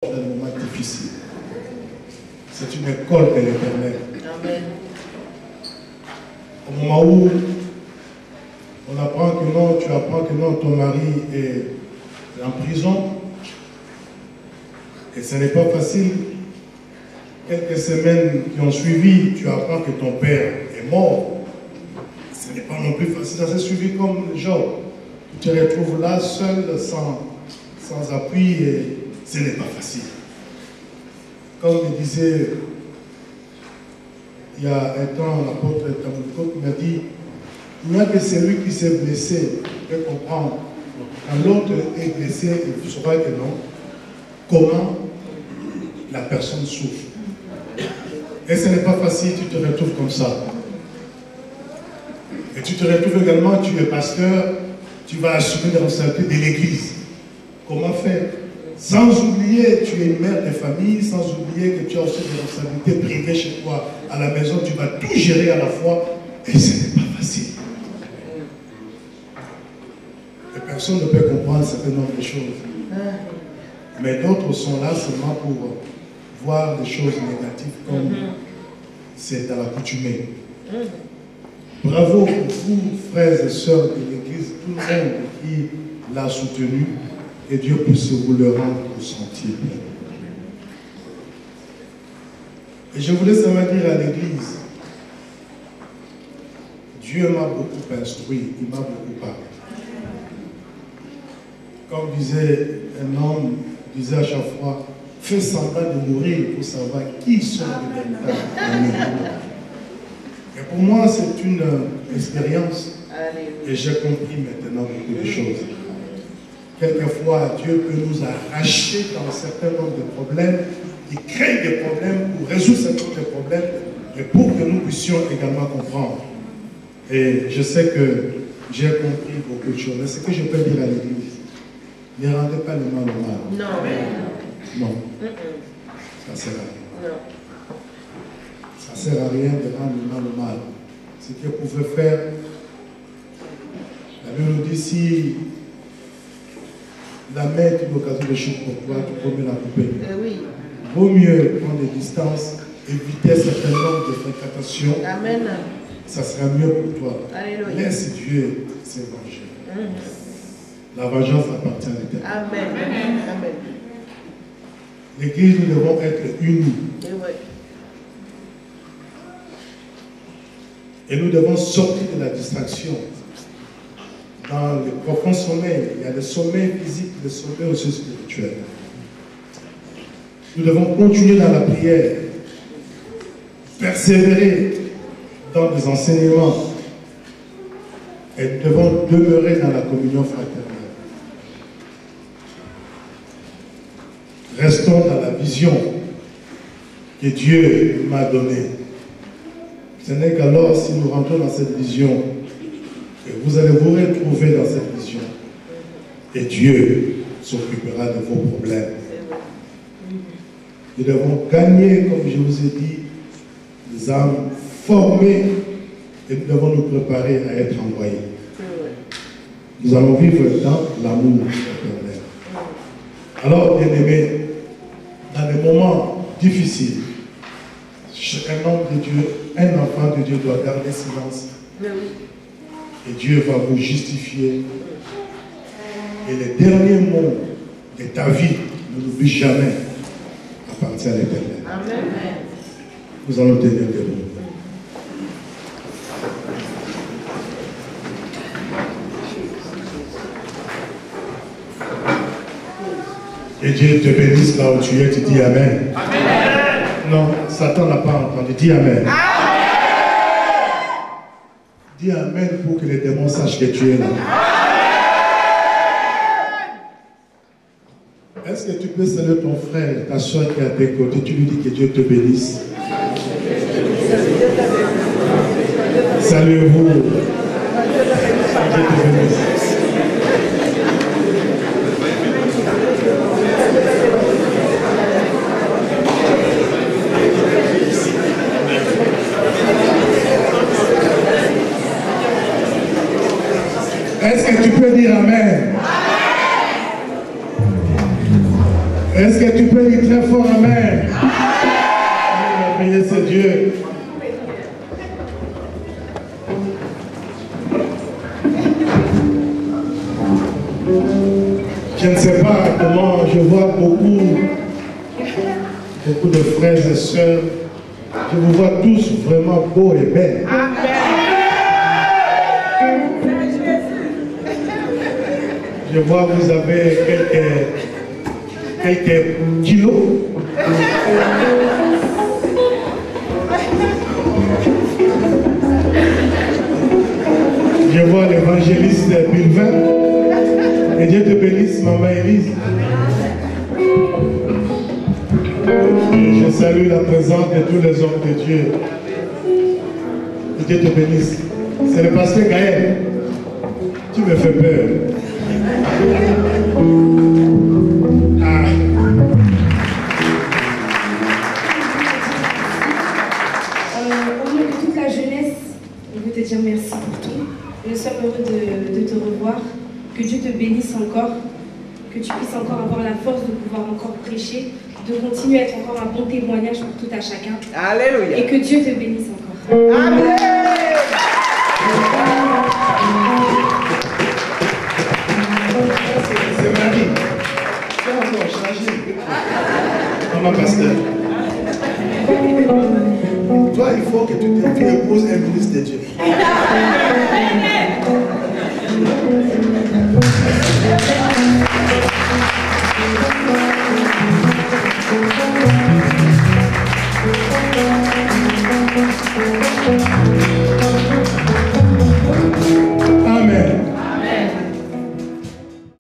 dans un moment difficile. C'est une école de l'Éternel. Amen. Au moment où on apprend que non, tu apprends que non, ton mari est en prison, et ce n'est pas facile. Quelques semaines qui ont suivi, tu apprends que ton père est mort. Ce n'est pas non plus facile. Ça s'est suivi comme Job. Tu te retrouves là, seul, sans appui, et ce n'est pas facile. Comme il disait, il y a un temps, l'apôtre Tamoukot m'a dit, il n'y a que celui qui s'est blessé qui peut comprendre. Quand l'autre est blessé, il saura que non. Comment la personne souffre. Et ce n'est pas facile, tu te retrouves comme ça. Et tu te retrouves également, tu es pasteur, tu vas assumer les responsabilités de l'église. Comment faire? Sans oublier, tu es une mère de famille, sans oublier que tu as aussi des responsabilités privées chez toi. À la maison, tu vas tout gérer à la fois. Et ce n'est pas facile. Et personne ne peut comprendre un certain nombre de choses. Mais d'autres sont là seulement pour voir des choses négatives comme c'est à l'accoutumée. Bravo pour vous, frères et sœurs de l'Église, tout le monde qui l'a soutenu, et Dieu puisse vous le rendre au sentier. Et je voulais seulement dire à l'Église, Dieu m'a beaucoup instruit, il m'a beaucoup parlé. Comme disait un homme, disait à chaque fois, fais semblant de mourir pour savoir qui sont les véritables amis. Et pour moi, c'est une expérience. Et j'ai compris maintenant beaucoup de choses. Quelquefois, Dieu peut nous arracher dans un certain nombre de problèmes. Il crée des problèmes pour résoudre certains problèmes et pour que nous puissions également comprendre. Et je sais que j'ai compris beaucoup de choses. Mais ce que je peux dire à l'Église, ne rendez pas le mal au mal. Non. Non. Ça ne sert à rien. Non. Ça ne sert à rien de rendre le mal au mal. Ce que vous pouvez faire, la Bible nous dit, si la main est une occasion de chute pour toi, tu peux mieux la couper. Oui. Vaut mieux prendre des distances, éviter un certain nombre de fréquentations. Amen. Ça sera mieux pour toi. Alléluia. Laisse Dieu se venger. La vengeance appartient à l'Éternel. Amen. Amen. L'Église, nous devons être unis. Et nous devons sortir de la distraction. Dans le profond sommeil, il y a le sommeil physique, le sommeil aussi spirituel. Nous devons continuer dans la prière, persévérer dans les enseignements et nous devons demeurer dans la communion fraternelle. Restons dans la vision que Dieu m'a donnée. Ce n'est qu'alors si nous rentrons dans cette vision que vous allez vous retrouver dans cette vision et Dieu s'occupera de vos problèmes. Nous devons gagner, comme je vous ai dit, des âmes formées et nous devons nous préparer à être envoyés. Nous allons vivre dans l'amour éternel. Alors, bien-aimés, dans les moments difficiles, un homme de Dieu, un enfant de Dieu doit garder silence. Et Dieu va vous justifier. Et les derniers mots de ta vie, ne l'oublie jamais, appartient à l'Éternel. Amen. Nous allons tenir debout. Et Dieu te bénisse là où tu es, tu dis Amen. Amen. Non, Satan n'a pas entendu. Dis Amen. Amen. Dis Amen pour que les démons sachent que tu es là. Amen. Est-ce que tu peux saluer ton frère, ta soeur qui est à tes côtés, tu lui dis que Dieu te bénisse. Saluez-vous. Dieu te bénisse. Est-ce que tu peux dire Amen? Amen. Est-ce que tu peux dire très fort Amen? Merveilleux c'est Dieu. Je ne sais pas comment, je vois beaucoup de frères et sœurs. Je vous vois tous vraiment beaux et belles. Je vois que vous avez quelques kilos. Je vois l'évangéliste Bilvin. Et Dieu te bénisse, maman Élise. Je salue la présence de tous les hommes de Dieu. Que Dieu te bénisse. C'est le pasteur Gaël. Tu me fais peur. Ah. Au nom de toute la jeunesse, on veut te dire merci pour tout. Nous sommes heureux de te revoir. Que Dieu te bénisse encore. Que tu puisses encore avoir la force de pouvoir encore prêcher, de continuer à être encore un bon témoignage pour tout à chacun. Alléluia. Et que Dieu te bénisse encore. Amen. C'est Marie. C'est encore changé. Maman pasteur. Toi, il faut que tu épouses un ministre de Dieu.